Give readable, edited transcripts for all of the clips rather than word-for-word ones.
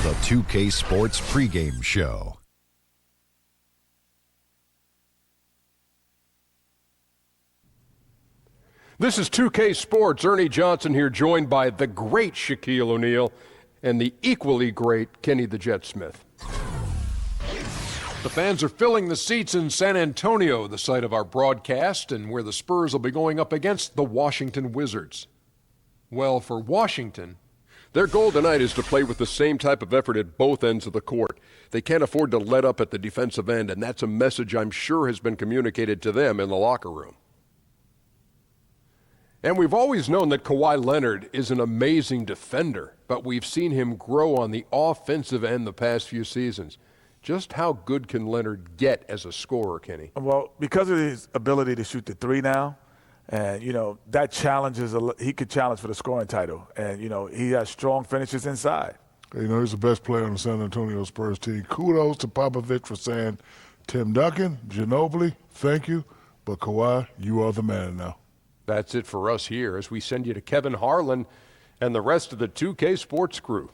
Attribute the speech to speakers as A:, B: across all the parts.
A: The 2K Sports pregame show.
B: This is 2K Sports. Ernie Johnson here, joined by the great Shaquille O'Neal and the equally great Kenny the Jet Smith. The fans are filling the seats in San Antonio, the site of our broadcast, and where the Spurs will be going up against the Washington Wizards. Well, for Washington, their goal tonight is to play with the same type of effort at both ends of the court. They can't afford to let up at the defensive end, and that's a message I'm sure has been communicated to them in the locker room. And we've always known that Kawhi Leonard is an amazing defender, but we've seen him grow on the offensive end the past few seasons. Just how good can Leonard get as a scorer, Kenny?
C: Well, because of his ability to shoot the three now, and, that challenges, he could challenge for the scoring title. And, he has strong finishes inside.
D: He's the best player on the San Antonio Spurs team. Kudos to Popovich for saying, Tim Duncan, Ginobili, thank you, but Kawhi, you are the man now.
B: That's it for us here as we send you to Kevin Harlan and the rest of the 2K Sports crew.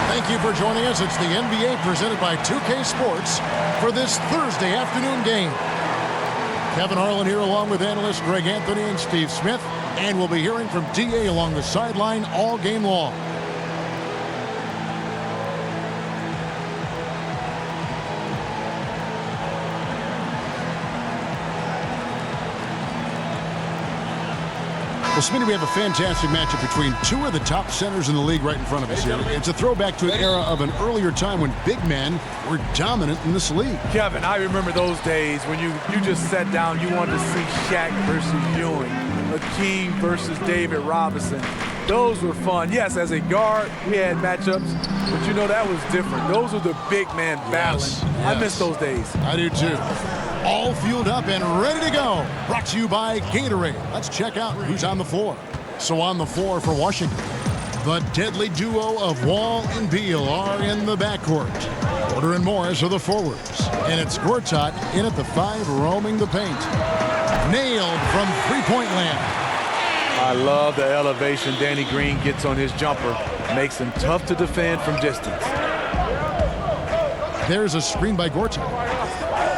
E: Thank you for joining us. It's the NBA presented by 2K Sports for this Thursday afternoon game. Kevin Harlan here along with analysts Greg Anthony and Steve Smith, and we'll be hearing from DA along the sideline all game long. Well, Smitty, we have a fantastic matchup between two of the top centers in the league right in front of us here. It's a throwback to an era of an earlier time when big men were dominant in this league.
C: Kevin, I remember those days when you just sat down, you wanted to see Shaq versus Ewing, Hakeem versus David Robinson. Those were fun. Yes, as a guard, we had matchups, but that was different. Those were the big man battling. Yes. I miss those days.
E: I do too. All fueled up and ready to go. Brought to you by Gatorade. Let's check out who's on the floor. So on the floor for Washington, the deadly duo of Wall and Beal are in the backcourt. Porter and Morris are the forwards. And it's Gortat in at the 5, roaming the paint. Nailed from three-point land.
C: I love the elevation Danny Green gets on his jumper. Makes him tough to defend from distance.
E: There's a screen by Gortat.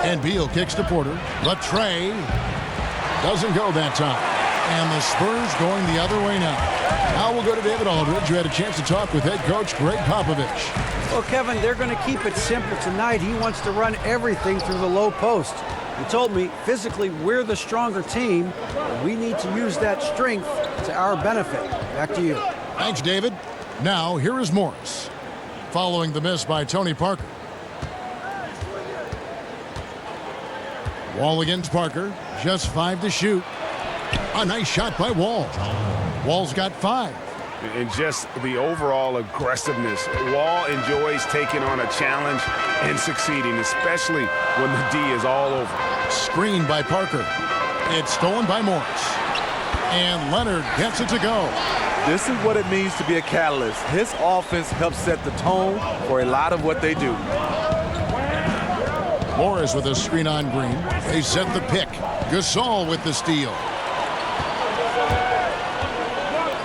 E: And Beal kicks to Porter. The tray doesn't go that time. And the Spurs going the other way now. Now we'll go to David Aldridge, who had a chance to talk with head coach Greg Popovich.
F: Well, Kevin, they're going to keep it simple tonight. He wants to run everything through the low post. He told me, physically, we're the stronger team. And we need to use that strength to our benefit. Back to you.
E: Thanks, David. Now, here is Morris. Following the miss by Tony Parker. Wall against Parker. Just 5 to shoot. A nice shot by Wall. Wall's got 5.
G: and just the overall aggressiveness. Wall enjoys taking on a challenge and succeeding, especially when the D is all over.
E: Screened by Parker. It's stolen by Morris. And Leonard gets it to go.
C: This is what it means to be a catalyst. His offense helps set the tone for a lot of what they do.
E: Morris with a screen on Green. They set the pick. Gasol with the steal.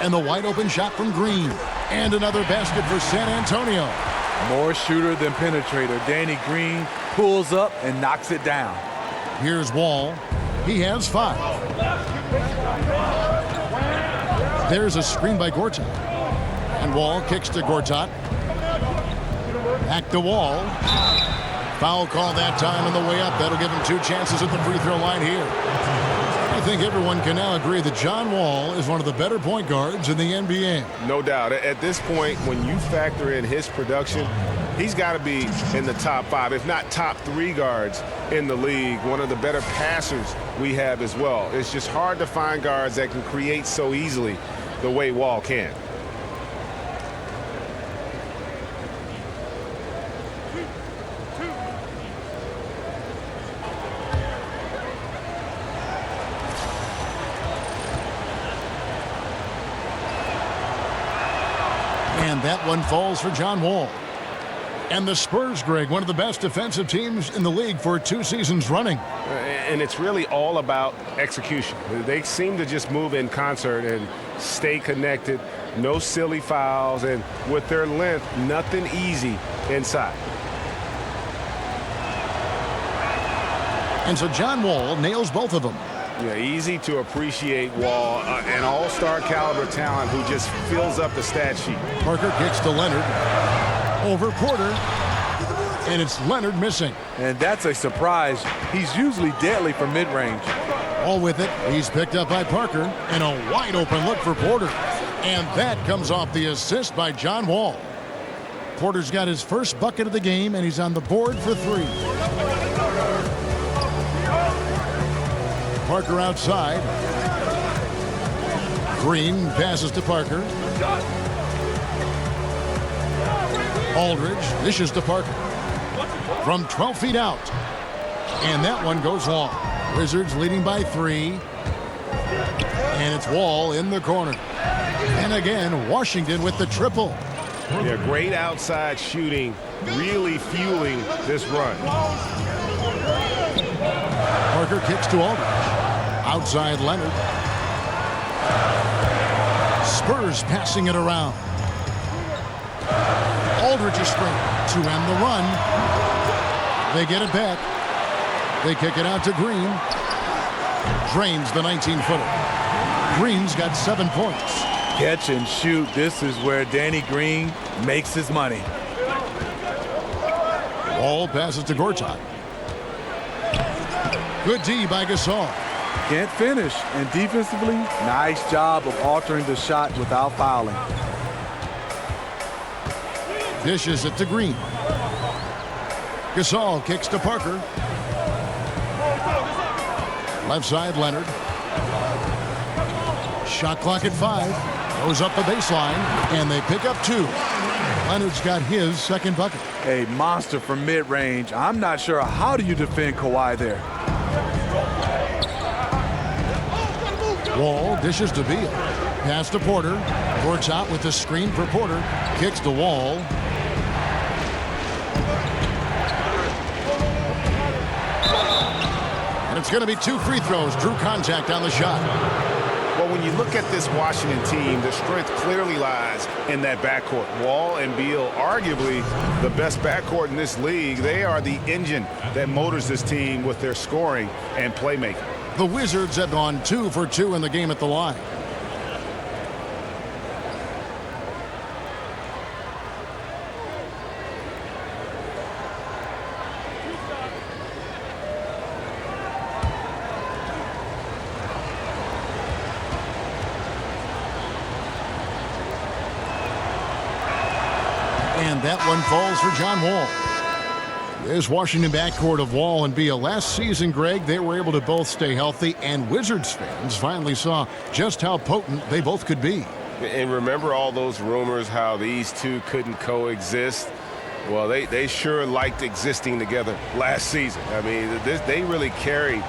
E: And the wide open shot from Green. And another basket for San Antonio.
C: More shooter than penetrator. Danny Green pulls up and knocks it down.
E: Here's Wall. He has 5. There's a screen by Gortat. And Wall kicks to Gortat. Back to Wall. Foul call that time on the way up. That'll give him 2 chances at the free throw line here. I think everyone can now agree that John Wall is one of the better point guards in the NBA.
G: No doubt. At this point, when you factor in his production, he's got to be in the top 5, if not top 3 guards in the league. One of the better passers we have as well. It's just hard to find guards that can create so easily the way Wall can.
E: And that one falls for John Wall. And the Spurs, Greg, one of the best defensive teams in the league for 2 seasons running.
G: And it's really all about execution. They seem to just move in concert and stay connected. No silly fouls. And with their length, nothing easy inside.
E: And so John Wall nails both of them.
G: Yeah, easy to appreciate Wall, an all-star caliber talent who just fills up the stat sheet.
E: Parker kicks to Leonard. Over Porter. And it's Leonard missing.
C: And that's a surprise. He's usually deadly from mid-range.
E: All with it. He's picked up by Parker. And a wide open look for Porter. And that comes off the assist by John Wall. Porter's got his first bucket of the game, and he's on the board for 3. Parker outside. Green passes to Parker. Aldridge dishes to Parker. From 12 feet out. And that one goes long. Wizards leading by 3. And it's Wall in the corner. And again, Washington with the triple.
G: Yeah, great outside shooting, really fueling this run.
E: Parker kicks to Aldridge. Outside Leonard. Spurs passing it around. Aldridge is sprint to end the run. They get it back. They kick it out to Green. Drains the 19-footer. Green's got 7 points.
C: Catch and shoot. This is where Danny Green makes his money.
E: Wall passes to Gortat. Good D by Gasol.
C: Can't finish. And defensively, nice job of altering the shot without fouling.
E: Dishes it to Green. Gasol kicks to Parker. Left side, Leonard. Shot clock at 5. Goes up the baseline, and they pick up 2. Leonard's got his second bucket.
C: A monster from mid-range. I'm not sure how do you defend Kawhi there.
E: Wall dishes to Beal. Pass to Porter. Gortat with the screen for Porter. Kicks to Wall. And it's going to be 2 free throws. Drew contact on the shot.
G: Well, when you look at this Washington team, the strength clearly lies in that backcourt. Wall and Beal, arguably the best backcourt in this league. They are the engine that motors this team with their scoring and playmaking.
E: The Wizards have gone 2 for 2 in the game at the line. And that one falls for John Wall. This Washington backcourt of Wall and Beal. Last season, Greg, they were able to both stay healthy, and Wizards fans finally saw just how potent they both could be.
G: And remember all those rumors how these two couldn't coexist? Well, they sure liked existing together last season. I mean, they really carried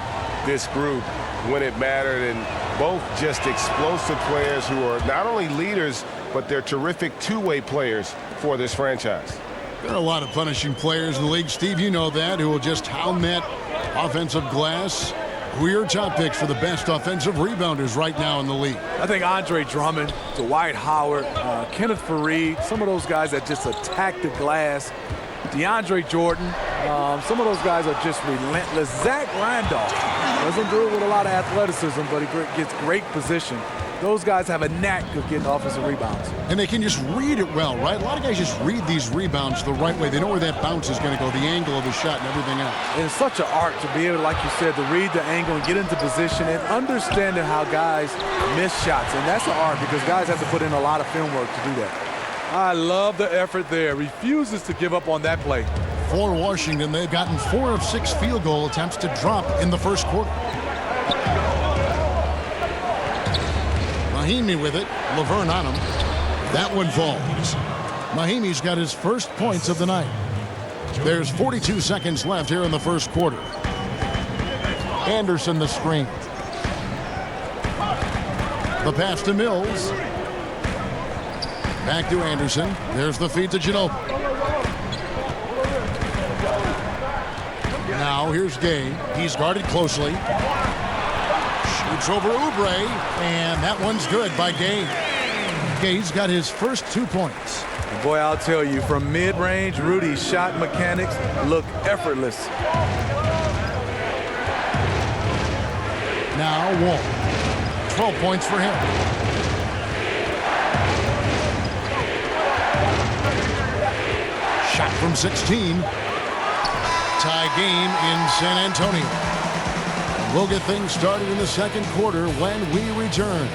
G: this group when it mattered, and both just explosive players who are not only leaders, but they're terrific two-way players for this franchise.
E: There are a lot of punishing players in the league, Steve, you know that, who will just hound that offensive glass. Who are your top picks for the best offensive rebounders right now in the league?
C: I think Andre Drummond, Dwight Howard, Kenneth Faried, some of those guys that just attack the glass. DeAndre Jordan, some of those guys are just relentless. Zach Randolph doesn't do it with a lot of athleticism, but he gets great position. Those guys have a knack of getting offensive rebounds.
E: And they can just read it well, right? A lot of guys just read these rebounds the right way. They know where that bounce is going to go, the angle of the shot and everything else.
C: It's such an art to be able, like you said, to read the angle and get into position and understanding how guys miss shots. And that's an art because guys have to put in a lot of film work to do that. I love the effort there. Refuses to give up on that play.
E: For Washington, they've gotten 4 of 6 field goal attempts to drop in the first quarter. Mahimi with it. Laverne on him. That one falls. Mahimi's got his first points of the night. There's 42 seconds left here in the first quarter. Anderson the screen. The pass to Mills. Back to Anderson. There's the feed to Ginobili. Now here's Gay. He's guarded closely. Shoots over Oubre, and that one's good by Gay. Gay's got his first 2 points.
C: And boy, I'll tell you, from mid-range, Rudy's shot mechanics look effortless.
E: Now Wall. 12 points for him. Shot from 16. Tie game in San Antonio. We'll get things started in the second quarter when we return.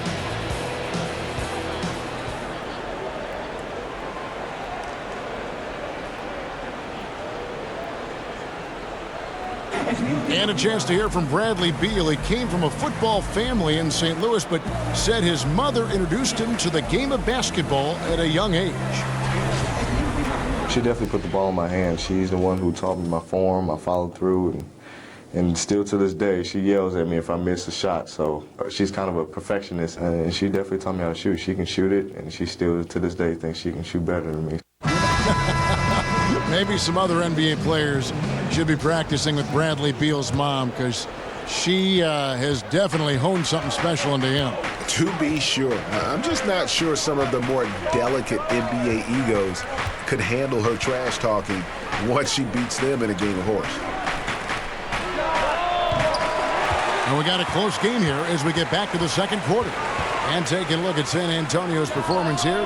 E: And a chance to hear from Bradley Beal. He came from a football family in St. Louis, but said his mother introduced him to the game of basketball at a young age.
H: She definitely put the ball in my hand. She's the one who taught me my form, I followed through, and still to this day, she yells at me if I miss a shot. So she's kind of a perfectionist, and she definitely taught me how to shoot. She can shoot it, and she still to this day thinks she can shoot better than me.
E: Maybe some other NBA players should be practicing with Bradley Beal's mom, because she has definitely honed something special into him.
I: To be sure. I'm just not sure some of the more delicate NBA egos could handle her trash talking once she beats them in a game of horse.
E: And we got a close game here as we get back to the second quarter. And taking a look at San Antonio's performance here.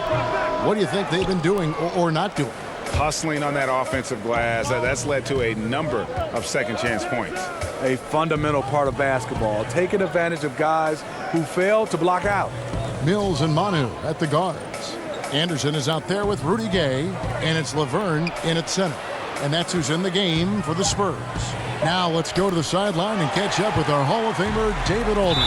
E: What do you think they've been doing or not doing?
J: Hustling on that offensive glass. That's led to a number of second chance points.
C: A fundamental part of basketball, taking advantage of guys who fail to block out.
E: Mills and Manu at the guards. Anderson is out there with Rudy Gay, and it's Laverne in at center. And that's who's in the game for the Spurs. Now let's go to the sideline and catch up with our Hall of Famer, David Aldridge.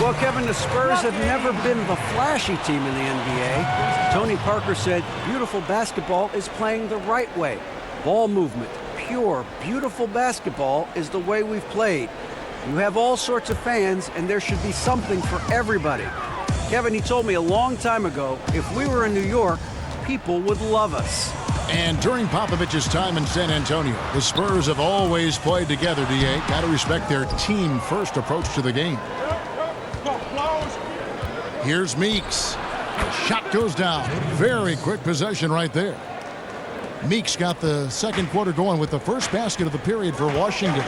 F: Well, Kevin, the Spurs have never been the flashy team in the NBA. Tony Parker said, beautiful basketball is playing the right way. Ball movement, pure, beautiful basketball is the way we've played. You have all sorts of fans, and there should be something for everybody. Kevin, he told me a long time ago, if we were in New York, people would love us.
E: And during Popovich's time in San Antonio, the Spurs have always played together, D.A. Got to respect their team-first approach to the game. Here's Meeks. The shot goes down. Very quick possession right there. Meeks got the second quarter going with the first basket of the period for Washington.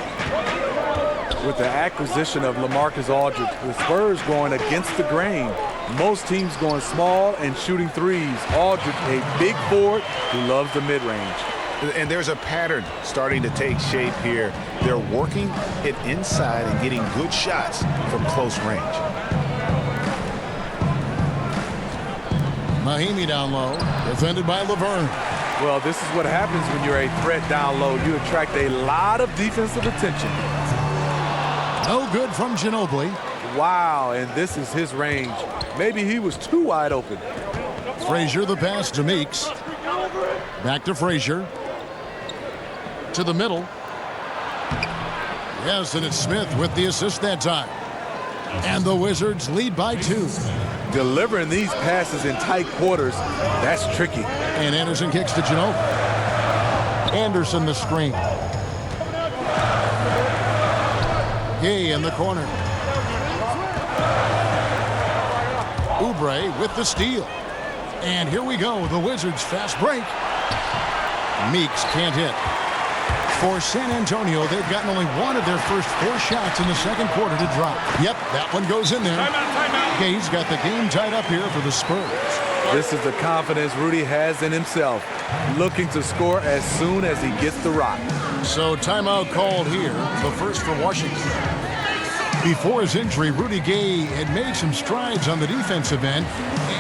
C: With the acquisition of LaMarcus Aldridge, the Spurs going against the grain. Most teams going small and shooting threes. Aldridge, a big forward who loves the mid-range.
I: And there's a pattern starting to take shape here. They're working it inside and getting good shots from close range.
E: Mahimi down low, defended by Laverne.
C: Well, this is what happens when you're a threat down low. You attract a lot of defensive attention.
E: No good from Ginobili.
C: Wow, and this is his range. Maybe he was too wide open.
E: Frazier, the pass to Meeks. Back to Frazier. To the middle. Yes, and it's Smith with the assist that time. And the Wizards lead by 2.
C: Delivering these passes in tight quarters, that's tricky.
E: And Anderson kicks to Ginobili. Anderson the screen. Gay in the corner. Oubre with the steal. And here we go, the Wizards fast break. Meeks can't hit. For San Antonio, they've gotten only one of their first 4 shots in the second quarter to drop. Yep, that one goes in there.
J: Timeout.
E: Gay's got the game tied up here for the Spurs.
C: This is the confidence Rudy has in himself, looking to score as soon as he gets the rock.
E: So timeout called here, the first for Washington. Before his injury, Rudy Gay had made some strides on the defensive end.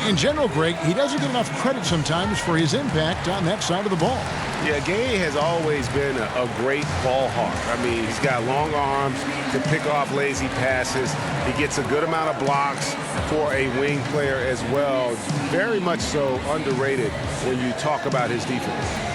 E: In general, Greg, he doesn't get enough credit sometimes for his impact on that side of the ball.
G: Yeah, Gay has always been a great ball hawk. I mean, he's got long arms to pick off lazy passes. He gets a good amount of blocks for a wing player as well. Very much so underrated when you talk about his defense.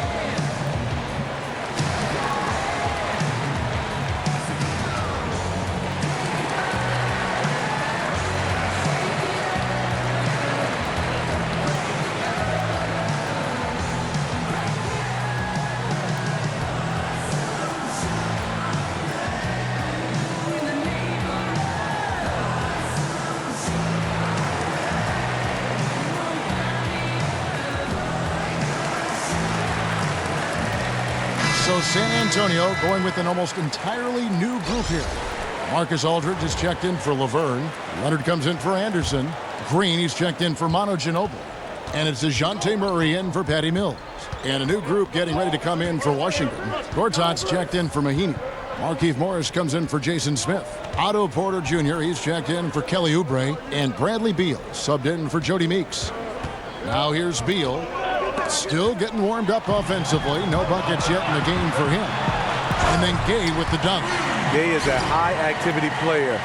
E: So San Antonio going with an almost entirely new group here. Marcus Aldridge is checked in for Laverne. Leonard comes in for Anderson. Green, he's checked in for Manu Ginobili. And it's DeJounte Murray in for Patty Mills. And a new group getting ready to come in for Washington. Gortat's checked in for Mahinmi. Markieff Morris comes in for Jason Smith. Otto Porter Jr., he's checked in for Kelly Oubre. And Bradley Beal subbed in for Jody Meeks. Now here's Beal. Still getting warmed up offensively. No buckets yet in the game for him. And then Gay with the dunk.
C: Gay is a high-activity player,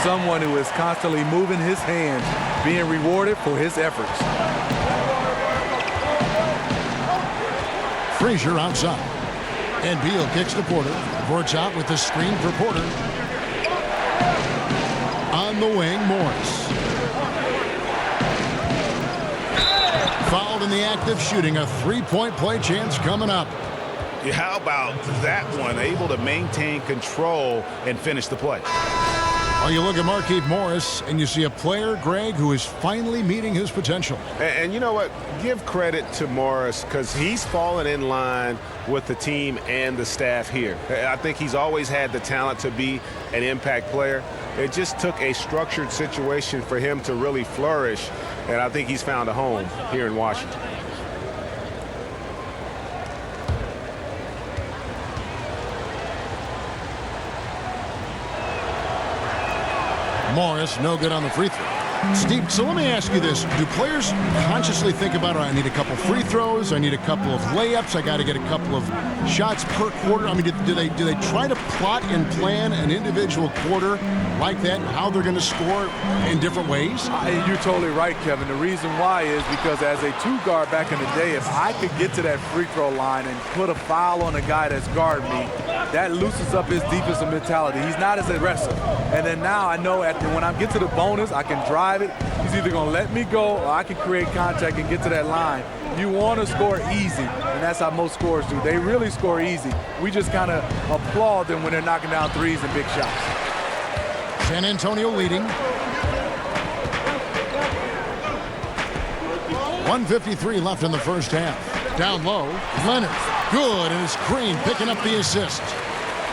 C: someone who is constantly moving his hands, being rewarded for his efforts.
E: Frazier outside. And Beal kicks to Porter. Ports out with the screen for Porter. On the wing, Morris. Fouled in the act of shooting. A three-point play chance coming up.
J: Yeah, how about that one? Able to maintain control and finish the play.
E: Well, you look at Markieff Morris, and you see a player, Greg, who is finally meeting his potential.
G: And you know what? Give credit to Morris because he's fallen in line with the team and the staff here. I think he's always had the talent to be an impact player. It just took a structured situation for him to really flourish, and I think he's found a home here in Washington.
E: Morris, no good on the free throw. Steve, so let me ask you this. Do players consciously think about, I need a couple free throws, I need a couple of layups, I got to get a couple of shots per quarter? I mean, do they try to plot and plan an individual quarter like that, and how they're going to score in different ways?
C: You're totally right, Kevin. The reason why is because as a two guard back in the day, if I could get to that free throw line and put a foul on a guy that's guarding me, that loosens up his defensive mentality. He's not as aggressive. And then now I know when I get to the bonus, I can drive it. He's either going to let me go or I can create contact and get to that line. You want to score easy, and that's how most scorers do. They really score easy. We just kind of applaud them when they're knocking down threes and big shots.
E: San Antonio leading. 1:53 left in the first half. Down low, Leonard. Good, and it's Green picking up the assist.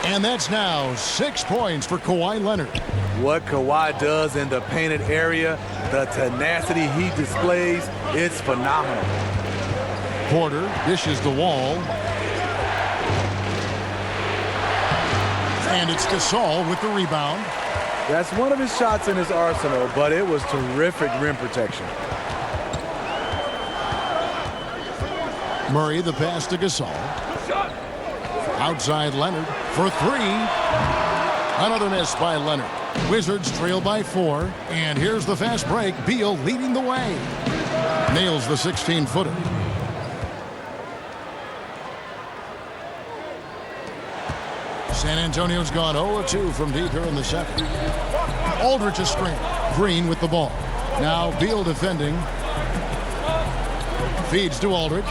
E: And that's now 6 points for Kawhi Leonard.
C: What Kawhi does in the painted area, the tenacity he displays, it's phenomenal.
E: Porter dishes the wall. And it's Gasol with the rebound.
C: That's one of his shots in his arsenal, but it was terrific rim protection.
E: Murray, the pass to Gasol. Outside Leonard for three. Another miss by Leonard. Wizards trail by 4, and here's the fast break. Beal leading the way. Nails the 16-footer. San Antonio's gone 0-2 from deep here in the second. Aldridge is screen. Green with the ball. Now Beal defending. Feeds to Aldridge.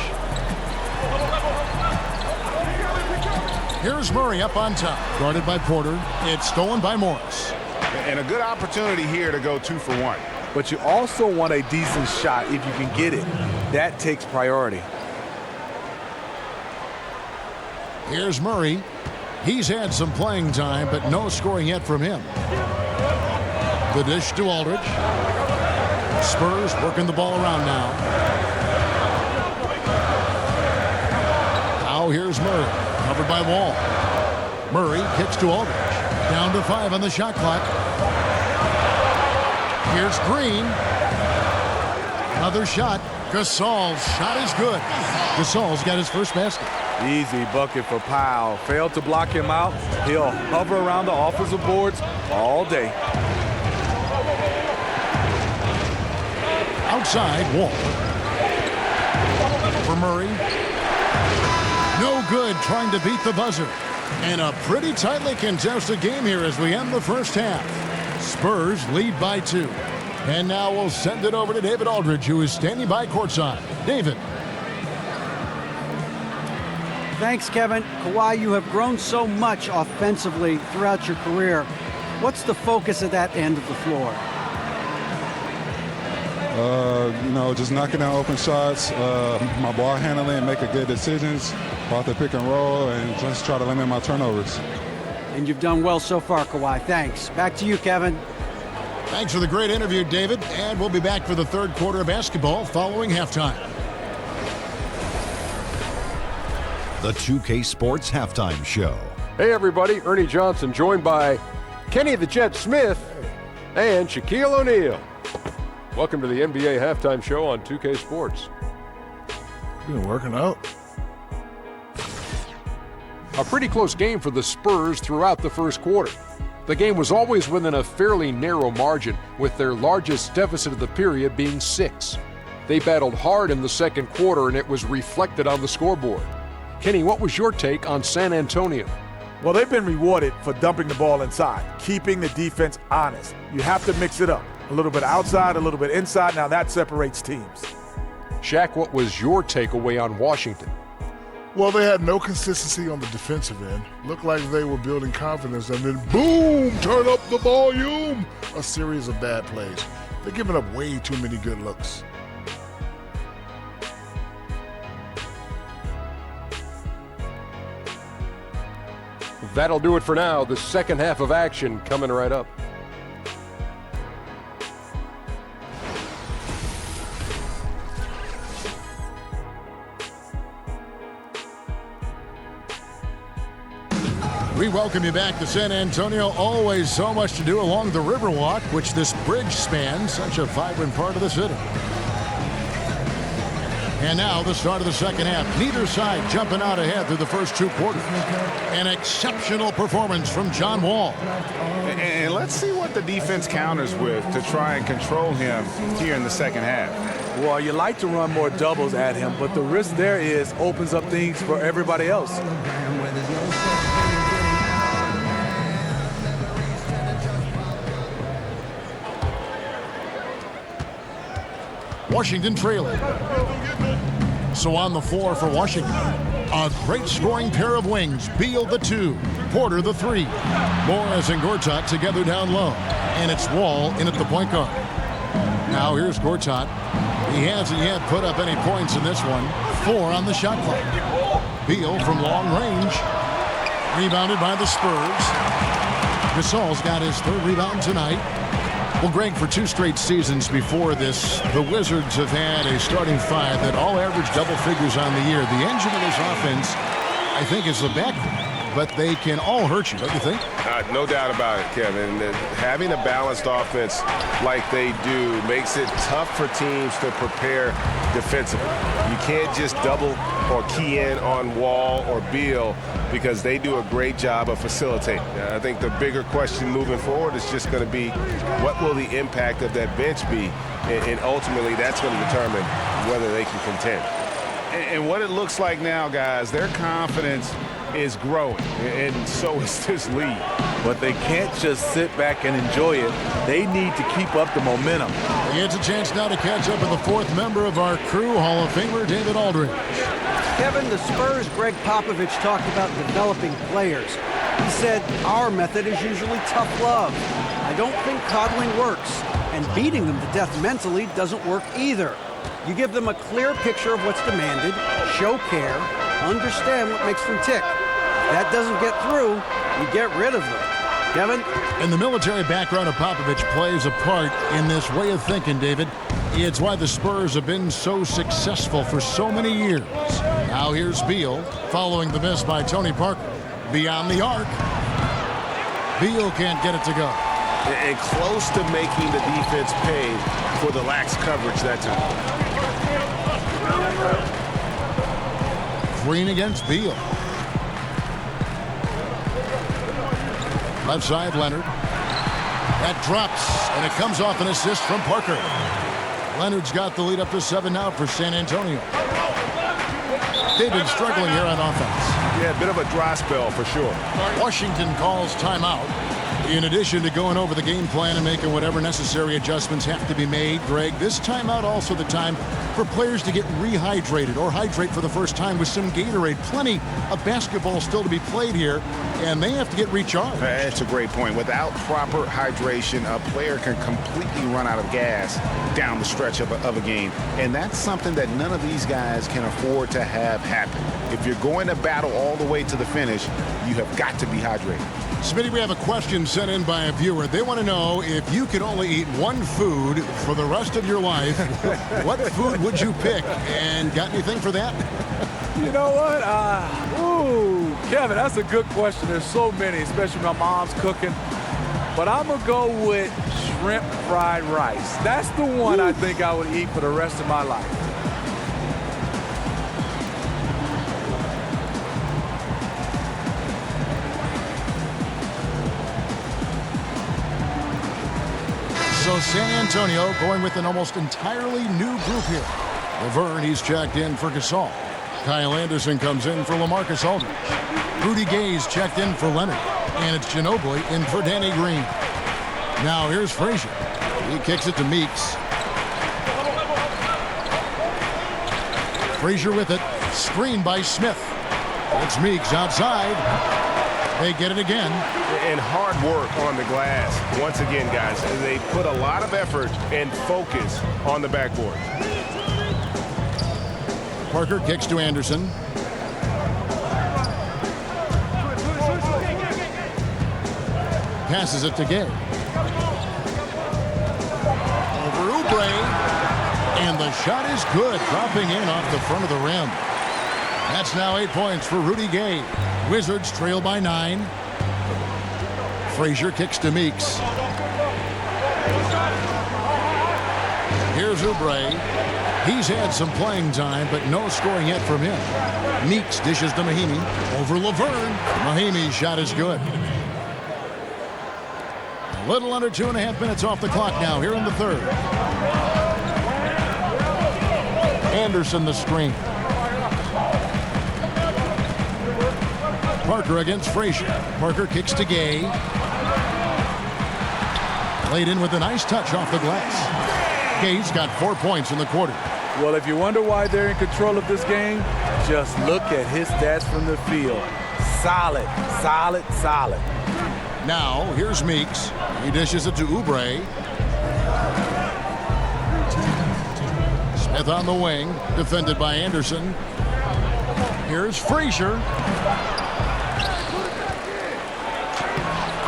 E: Here's Murray up on top. Guarded by Porter. It's stolen by Morris.
J: And a good opportunity here to go 2 for 1.
C: But you also want a decent shot if you can get it. That takes priority.
E: Here's Murray. He's had some playing time, but no scoring yet from him. The dish to Aldridge. Spurs working the ball around now. Now here's Murray. Covered by Wall. Murray kicks to Aldridge. Down to 5 on the shot clock. Here's Green. Another shot. Gasol's shot is good. Gasol's got his first basket.
C: Easy bucket for Powell. Failed to block him out. He'll hover around the offensive boards all day.
E: Outside, Wall. For Murray. No good trying to beat the buzzer. And a pretty tightly contested game here as we end the first half. Spurs lead by 2. And now we'll send it over to David Aldridge, who is standing by courtside. David.
F: Thanks, Kevin. Kawhi, you have grown so much offensively throughout your career. What's the focus of that end of the floor?
K: Just knocking down open shots, my ball handling, making good decisions off the pick and roll, and just try to limit my turnovers.
F: And you've done well so far, Kawhi. Thanks. Back to you, Kevin.
E: Thanks for the great interview, David. And we'll be back for the third quarter of basketball following halftime.
A: The 2K Sports Halftime Show.
B: Hey, everybody. Ernie Johnson joined by Kenny the Jet Smith and Shaquille O'Neal. Welcome to the NBA Halftime Show on 2K Sports.
D: Been working out.
B: A pretty close game for the Spurs throughout the first quarter. The game was always within a fairly narrow margin, with their largest deficit of the period being 6. They battled hard in the second quarter, and it was reflected on the scoreboard. Kenny, what was your take on San Antonio?
C: Well, they've been rewarded for dumping the ball inside, keeping the defense honest. You have to mix it up. A little bit outside, a little bit inside. Now that separates teams.
B: Shaq, what was your takeaway on Washington?
D: Well, they had no consistency on the defensive end. Looked like they were building confidence, and then boom, turn up the volume. A series of bad plays. They're giving up way too many good looks.
B: That'll do it for now. The second half of action coming right up.
E: We welcome you back to San Antonio. Always so much to do along the Riverwalk, which this bridge spans, such a vibrant part of the city. And now the start of the second half. Neither side jumping out ahead through the first 2 quarters. An exceptional performance from John Wall.
J: And let's see what the defense counters with to try and control him here in the second half.
C: Well, you like to run more doubles at him, but the risk there is opens up things for everybody else.
E: Washington trailing. So on the floor for Washington, a great scoring pair of wings. Beal the 2, Porter the 3. Morris and Gortat together down low. And it's Wall in at the point guard. Now here's Gortat. He hasn't yet put up any points in this one. 4 on the shot clock. Beal from long range. Rebounded by the Spurs. Gasol's got his 3rd rebound tonight. Well, Greg, for 2 straight seasons before this, the Wizards have had a starting 5 that all average double figures on the year. The engine of this offense, I think, is the backcourt. but they can all hurt you, don't you think?
G: No doubt about it, Kevin. Having a balanced offense like they do makes it tough for teams to prepare defensively. You can't just double or key in on Wall or Beal because they do a great job of facilitating. I think the bigger question moving forward is just going to be what will the impact of that bench be? And ultimately, that's going to determine whether they can contend.
J: And what it looks like now, guys, their confidence is growing, and so is this lead.
C: But they can't just sit back and enjoy it. They need to keep up the momentum.
E: He gets a chance now to catch up with the fourth member of our crew, Hall of Famer David Aldridge.
F: Kevin, the Spurs' Greg Popovich talked about developing players. He said, our method is usually tough love. I don't think coddling works, and beating them to death mentally doesn't work either. You give them a clear picture of what's demanded, show care, understand what makes them tick. If that doesn't get through, you get rid of them. Kevin?
E: And the military background of Popovich plays a part in this way of thinking, David. It's why the Spurs have been so successful for so many years. Now here's Beal, following the miss by Tony Parker. Beyond the arc. Beal can't get it to go.
G: And close to making the defense pay for the lax coverage that time.
E: Green against Beal. Left side, Leonard. That drops, and it comes off an assist from Parker. Leonard's got the lead up to 7 now for San Antonio. They've been struggling here on offense.
G: Yeah, a bit of a dry spell for sure.
E: Washington calls timeout. In addition to going over the game plan and making whatever necessary adjustments have to be made, Greg, this timeout also the time for players to get rehydrated or hydrate for the first time with some Gatorade. Plenty of basketball still to be played here, and they have to get recharged.
J: That's a great point. Without proper hydration, a player can completely run out of gas down the stretch of a game. And that's something that none of these guys can afford to have happen. If you're going to battle all the way to the finish, you have got to be hydrated.
E: Smitty, we have a question sent in by a viewer. They want to know if you could only eat one food for the rest of your life, what food would you pick? And got anything for that?
C: You know what? Kevin, that's a good question. There's so many, especially my mom's cooking. But I'm going to go with shrimp fried rice. That's the one I think I would eat for the rest of my life.
E: So San Antonio going with an almost entirely new group here. Laverne, he's checked in for Gasol. Kyle Anderson comes in for LaMarcus Aldridge. Rudy Gay's checked in for Leonard. And it's Ginobili in for Danny Green. Now here's Frazier. He kicks it to Meeks. Frazier with it. Screen by Smith. It's Meeks outside. They get it again.
G: And hard work on the glass. Once again, guys, they put a lot of effort and focus on the backboard.
E: Parker kicks to Anderson. Passes it to Gay. Over Oubre. And the shot is good, dropping in off the front of the rim. That's now 8 points for Rudy Gay. Wizards trail by 9. Frazier kicks to Meeks. Here's Oubre. He's had some playing time, but no scoring yet from him. Meeks dishes to Mahinmi. Over Laverne. Mahinmi's shot is good. A little under 2.5 minutes off the clock now here in the third. Anderson the screen. Parker against Frazier. Parker kicks to Gay. Laid in with a nice touch off the glass. Gay's got 4 points in the quarter.
C: Well, if you wonder why they're in control of this game, just look at his stats from the field. Solid, solid, solid.
E: Now, here's Meeks. He dishes it to Oubre. Smith on the wing, defended by Anderson. Here's Frazier.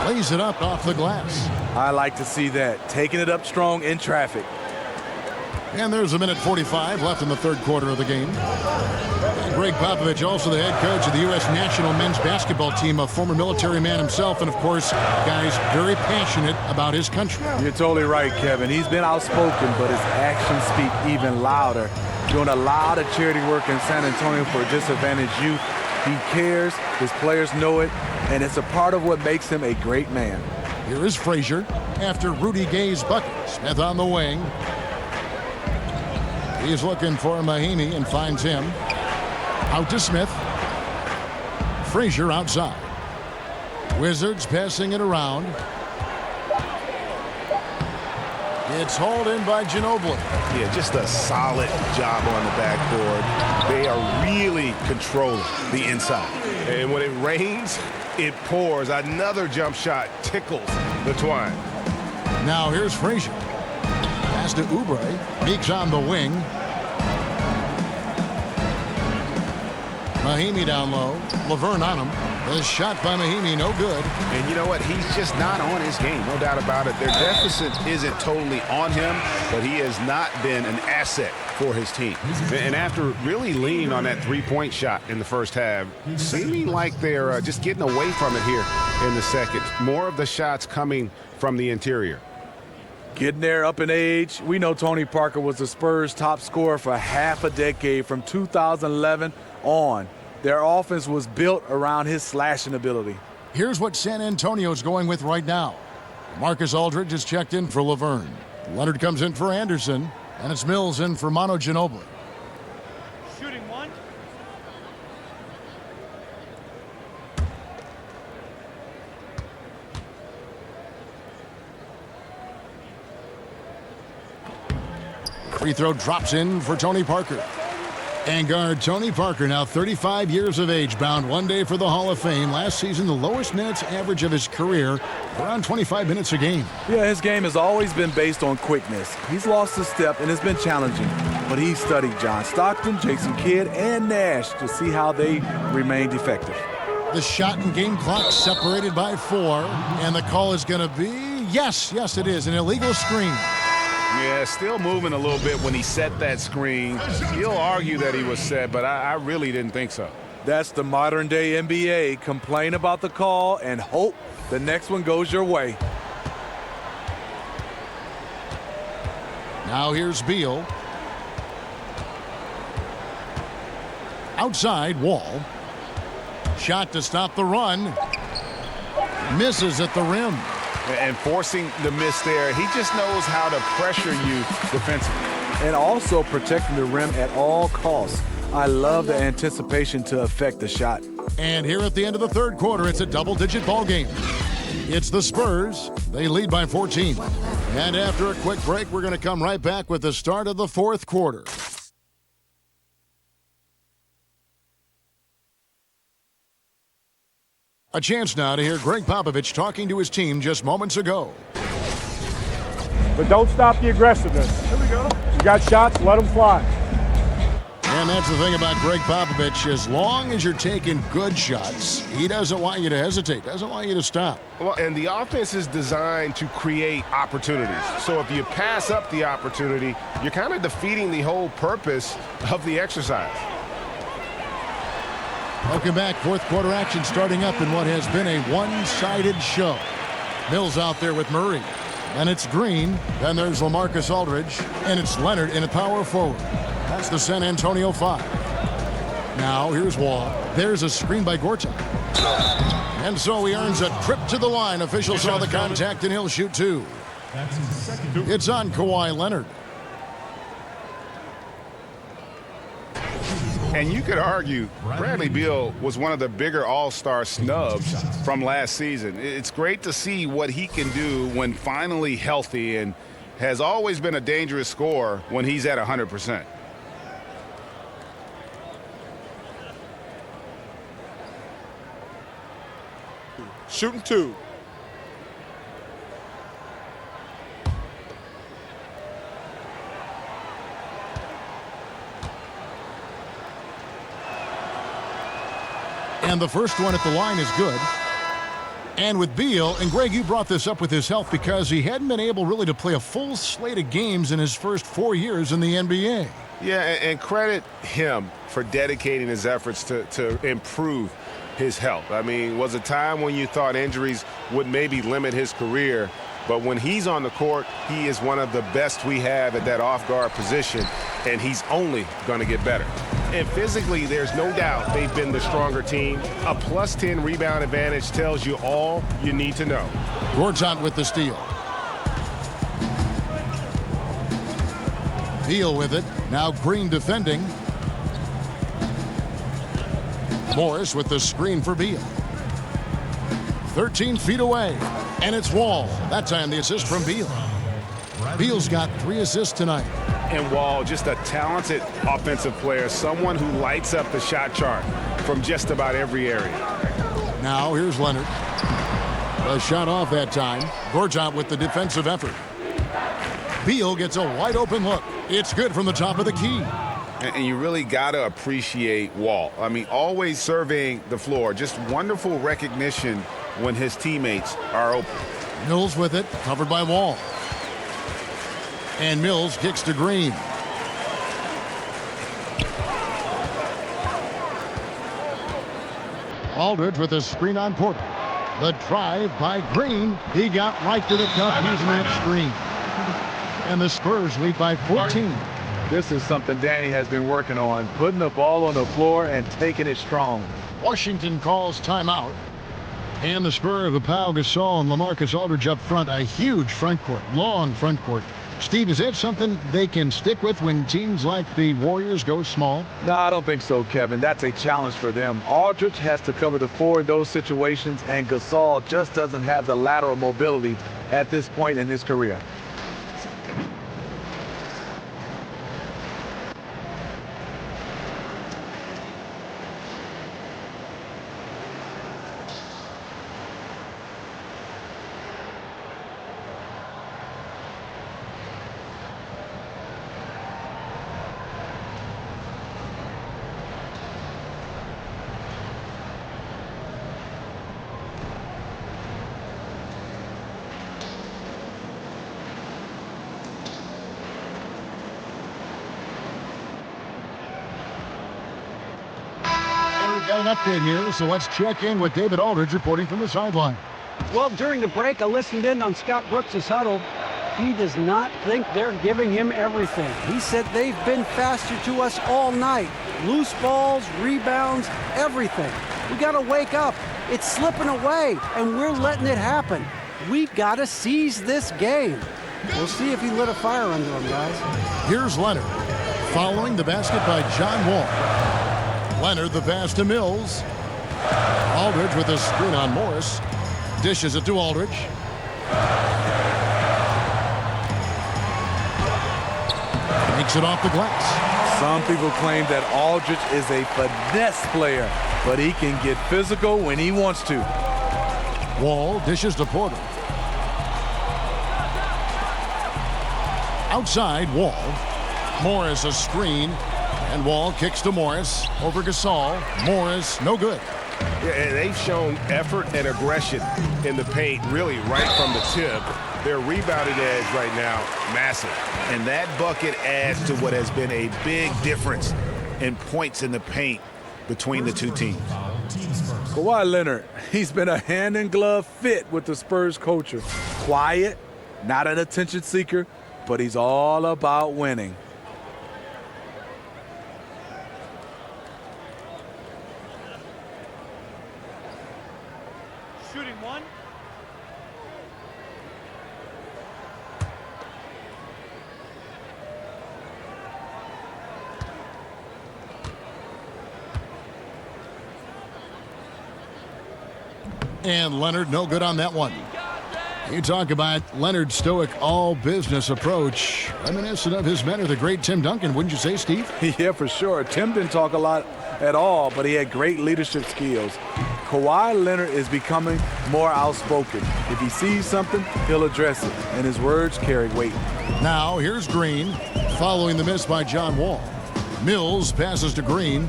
E: Lays it up off the glass.
C: I like to see that. Taking it up strong in traffic.
E: And there's a minute 45 left in the third quarter of the game. And Greg Popovich, also the head coach of the U.S. national men's basketball team, a former military man himself, and of course, guys, very passionate about his country.
C: You're totally right, Kevin. He's been outspoken, but his actions speak even louder. Doing a lot of charity work in San Antonio for disadvantaged youth. He cares, his players know it, and it's a part of what makes him a great man.
E: Here is Frazier after Rudy Gay's bucket. Smith on the wing. He's looking for Mahimi and finds him. Out to Smith. Frazier outside. Wizards passing it around. It's hauled in by Ginobili.
G: Yeah, just a solid job on the backboard. They are really controlling the inside. And when it rains, it pours. Another jump shot tickles the twine.
E: Now here's Frazier. Pass to Oubre. Meeks on the wing. Mahimi down low. Laverne on him. The shot by Mahimi, no good.
J: And you know what? He's just not on his game. No doubt about it. Their deficit isn't totally on him, but he has not been an asset for his team. And after really leaning on that three-point shot in the first half, seeming like they're just getting away from it here in the second. More of the shots coming from the interior.
C: Getting there up in age. We know Tony Parker was the Spurs' top scorer for half a decade from 2011 on. Their offense was built around his slashing ability.
E: Here's what San Antonio's going with right now. Marcus Aldridge is checked in for Laverne. Leonard comes in for Anderson, and it's Mills in for Manu Ginobili.
L: Shooting one.
E: Free throw drops in for Tony Parker. And guard Tony Parker, now 35 years of age, bound one day for the Hall of Fame. Last season, the lowest minutes average of his career, around 25 minutes a game.
C: Yeah, his game has always been based on quickness. He's lost a step, and it's been challenging. But he studied John Stockton, Jason Kidd, and Nash to see how they remained effective.
E: The shot and game clock separated by 4, and the call is going to be, yes, it is, an illegal screen.
G: Yeah, still moving a little bit when he set that screen. He'll argue that he was set, but I really didn't think so.
C: That's the modern-day NBA. Complain about the call and hope the next one goes your way.
E: Now here's Beal. Outside, Wall. Shot to stop the run. Misses at the rim.
G: And forcing the miss there, he just knows how to pressure you defensively.
C: And also protecting the rim at all costs. I love the anticipation to affect the shot.
E: And here at the end of the third quarter, it's a double-digit ball game. It's the Spurs. They lead by 14. And after a quick break, we're going to come right back with the start of the fourth quarter. A chance now to hear Greg Popovich talking to his team just moments ago.
L: But don't stop the aggressiveness. Here we go. You got shots, let them fly.
E: And that's the thing about Greg Popovich. As long as you're taking good shots, he doesn't want you to hesitate, doesn't want you to stop.
G: Well, and the offense is designed to create opportunities. So if you pass up the opportunity, you're kind of defeating the whole purpose of the exercise.
E: Welcome back. Fourth quarter action starting up in what has been a one-sided show. Mills out there with Murray. And it's Green. Then there's LaMarcus Aldridge. And it's Leonard in a power forward. That's the San Antonio 5. Now here's Wall. There's a screen by Gortat. And so he earns a trip to the line. Officials saw the contact and he'll shoot 2. It's on Kawhi Leonard.
G: And you could argue Bradley Beal was one of the bigger all-star snubs from last season. It's great to see what he can do when finally healthy, and has always been a dangerous scorer when he's at 100%.
L: Shooting 2.
E: And the first one at the line is good. And with Beal, and Greg, you brought this up with his health because he hadn't been able really to play a full slate of games in his first 4 years in the NBA.
G: Yeah, and credit him for dedicating his efforts to improve his health. I mean, was a time when you thought injuries would maybe limit his career, but when he's on the court, he is one of the best we have at that off-guard position, and he's only going to get better. And physically, there's no doubt they've been the stronger team. A plus 10 rebound advantage tells you all you need to know.
E: Gortat with the steal. Beal with it. Now Green defending. Morris with the screen for Beal. 13 feet away. And it's Wall. That time the assist from Beal. Beal's got 3 assists tonight.
G: And Wall, just a talented offensive player, someone who lights up the shot chart from just about every area.
E: Now here's Leonard. A shot off that time. Gortat with the defensive effort. Beal gets a wide open look. It's good from the top of the key.
G: And you really got to appreciate Wall. I mean, always surveying the floor. Just wonderful recognition when his teammates are open.
E: Mills with it, covered by Wall. And Mills kicks to Green. Aldridge with a screen on Porter. The drive by Green. He got right to the cup using that screen. And the Spurs lead by 14.
C: This is something Danny has been working on, putting the ball on the floor and taking it strong.
E: Washington calls timeout. And the Spur of Pau Gasol and LaMarcus Aldridge up front. A huge front court, long front court. Steve, is that something they can stick with when teams like the Warriors go small?
C: No, I don't think so, Kevin. That's a challenge for them. Aldridge has to cover the floor in those situations, and Gasol just doesn't have the lateral mobility at this point in his career.
E: Got an update here, so let's check in with David Aldridge reporting from the sideline.
F: Well, during the break, I listened in on Scott Brooks' huddle. He does not think they're giving him everything. He said they've been faster to us all night. Loose balls, rebounds, everything. We got to wake up. It's slipping away, and we're letting it happen. We've got to seize this game. We'll see if he lit a fire under him, guys.
E: Here's Leonard, following the basket by John Wall. Leonard, the pass to Mills. Aldridge with a screen on Morris. Dishes it to Aldridge. Makes it off the glass.
C: Some people claim that Aldridge is a finesse player, but he can get physical when he wants to.
E: Wall dishes to Porter. Outside, Wall. Morris a screen. And Wall kicks to Morris over Gasol. Morris, no good.
G: Yeah, and they've shown effort and aggression in the paint, really right from the tip. Their rebounding edge right now, massive.
J: And that bucket adds to what has been a big difference in points in the paint between the two teams.
C: Kawhi Leonard, he's been a hand-in-glove fit with the Spurs culture. Quiet, not an attention seeker, but he's all about winning.
L: Shooting one.
E: And Leonard, no good on that one. You talk about Leonard's stoic all-business approach, reminiscent of his mentor, the great Tim Duncan, wouldn't you say, Steve?
C: Yeah, for sure. Tim didn't talk a lot at all, but he had great leadership skills. Kawhi Leonard is becoming more outspoken. If he sees something, he'll address it, and his words carry weight.
E: Now, here's Green, following the miss by John Wall. Mills passes to Green.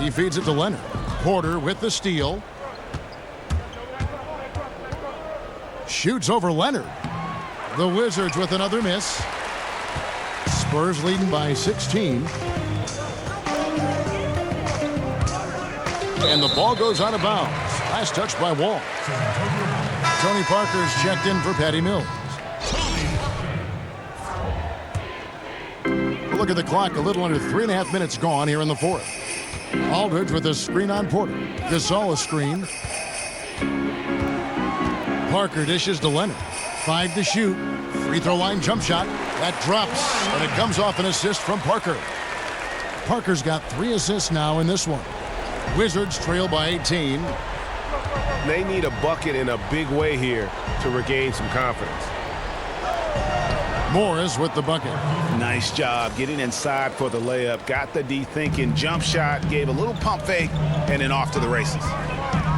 E: He feeds it to Leonard. Porter with the steal. Shoots over Leonard. The Wizards with another miss. Spurs leading by 16. And the ball goes out of bounds. Last touch by Wall. Tony Parker's checked in for Patty Mills. We'll look at the clock. A little under 3.5 minutes gone here in the fourth. Aldridge with a screen on Porter. Gasol a screen. Parker dishes to Leonard. 5 to shoot. Free throw line jump shot. That drops, and it comes off an assist from Parker. Parker's got 3 assists now in this one. Wizards trail by 18.
G: They need a bucket in a big way here to regain some confidence.
E: Morris with the bucket.
J: Nice job getting inside for the layup. Got the D thinking. Jump shot. Gave a little pump fake. And then off to the races.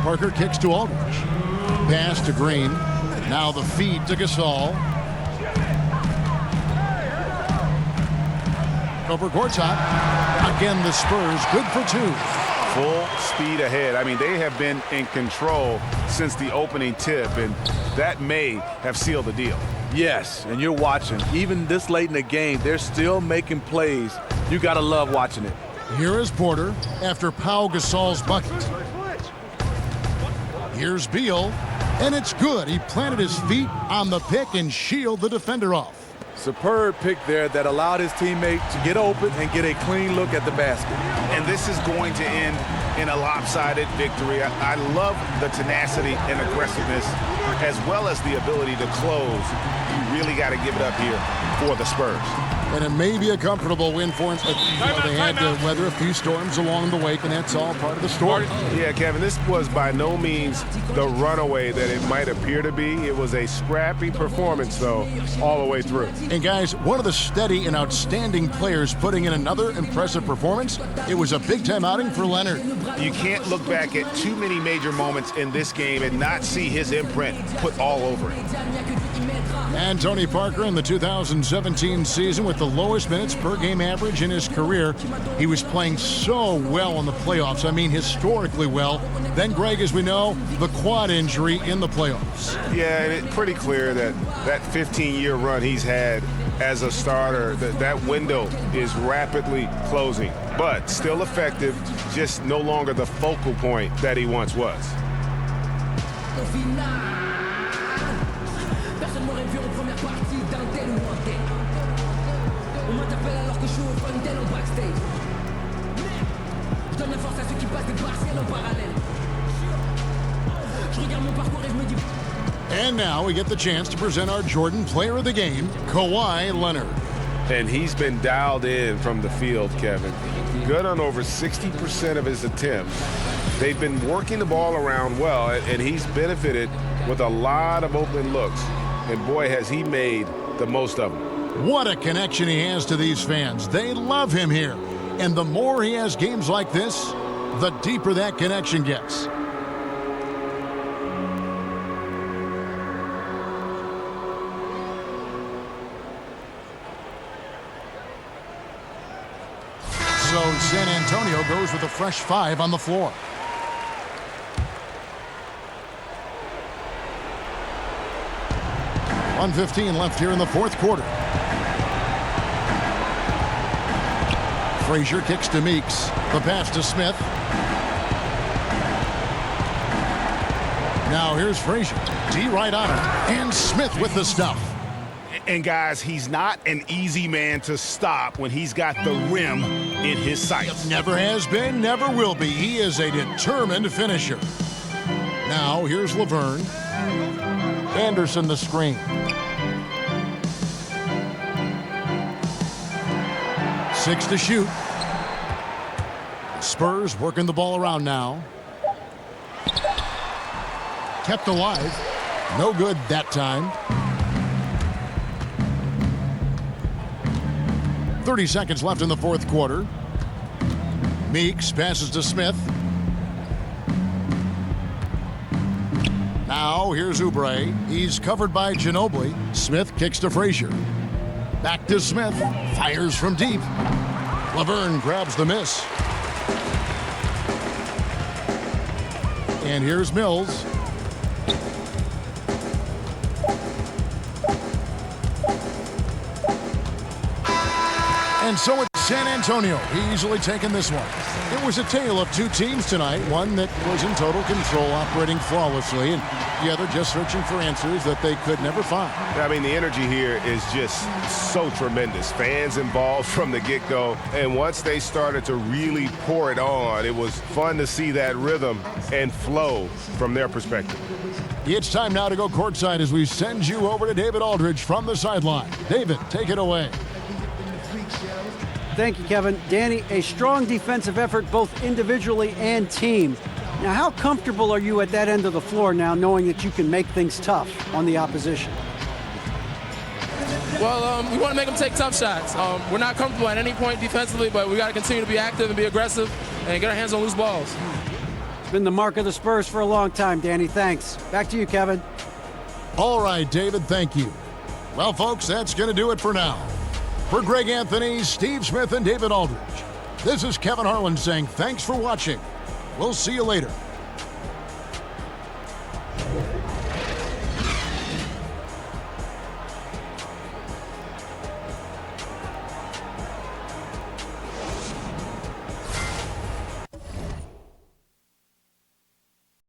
E: Parker kicks to Aldridge. Pass to Green. Now the feed to Gasol. Over courtside. Again, the Spurs good for 2.
J: Full speed ahead. I mean, they have been in control since the opening tip, and that may have sealed the deal.
C: Yes, and you're watching. Even this late in the game, they're still making plays. You got to love watching it.
E: Here is Porter after Pau Gasol's bucket. Here's Beal, and it's good. He planted his feet on the pick and shielded the defender off.
C: Superb pick there that allowed his teammate to get open and get a clean look at the basket.
J: And this is going to end in a lopsided victory. I love the tenacity and aggressiveness as well as the ability to close. You really got to give it up here for the Spurs.
E: And it may be a comfortable win for them. They had to weather a few storms along the way, and that's all part of the story.
G: Yeah, Kevin, this was by no means the runaway that it might appear to be. It was a scrappy performance, though, all the way through.
E: And guys, one of the steady and outstanding players putting in another impressive performance. It was a big-time outing for Leonard.
J: You can't look back at too many major moments in this game and not see his imprint put all over it.
E: And Tony Parker in the 2017 season with the lowest minutes per game average in his career. He was playing so well in the playoffs. I mean, historically well. Then, Greg, as we know, the quad injury in the playoffs.
G: Yeah, and it's pretty clear that 15-year run he's had as a starter, that window is rapidly closing. But still effective, just no longer the focal point that he once was.
E: And now we get the chance to present our Jordan Player of the Game, Kawhi Leonard.
G: And he's been dialed in from the field, Kevin. Good on over 60% of his attempts. They've been working the ball around well, and he's benefited with a lot of open looks. And boy, has he made the most of them.
E: What a connection he has to these fans. They love him here. And the more he has games like this, the deeper that connection gets. So San Antonio goes with a fresh 5 on the floor. .115 left here in the fourth quarter. Frazier kicks to Meeks. The pass to Smith. Now here's Frazier. D right on him. And Smith with the stuff.
J: And guys, he's not an easy man to stop when he's got the rim in his sights.
E: Never has been, never will be. He is a determined finisher. Now here's Laverne. Anderson the screen. 6 to shoot. Spurs working the ball around now. Kept alive. No good that time. 30 seconds left in the fourth quarter. Meeks passes to Smith. Now here's Oubre. He's covered by Ginobili. Smith kicks to Frazier. Back to Smith. Fires from deep. Laverne grabs the miss. And here's Mills. And so it's San Antonio easily taking this one. It was a tale of two teams tonight, one that was in total control, operating flawlessly, and the other just searching for answers that they could never find.
G: I mean, the energy here is just so tremendous. Fans involved from the get-go, and once they started to really pour it on, it was fun to see that rhythm and flow from their perspective.
E: It's time now to go courtside as we send you over to David Aldridge from the sideline. David, take it away.
F: Thank you, Kevin. Danny, a strong defensive effort both individually and team. Now, how comfortable are you at that end of the floor now, knowing that you can make things tough on the opposition?
M: Well, we want to make them take tough shots. We're not comfortable at any point defensively, but we got to continue to be active and be aggressive and get our hands on loose balls.
F: It's been the mark of the Spurs for a long time, Danny. Thanks. Back to you, Kevin.
E: All right, David, thank you. Well, folks, that's going to do it for now. For Greg Anthony, Steve Smith, and David Aldridge, this is Kevin Harlan saying thanks for watching. We'll see you later.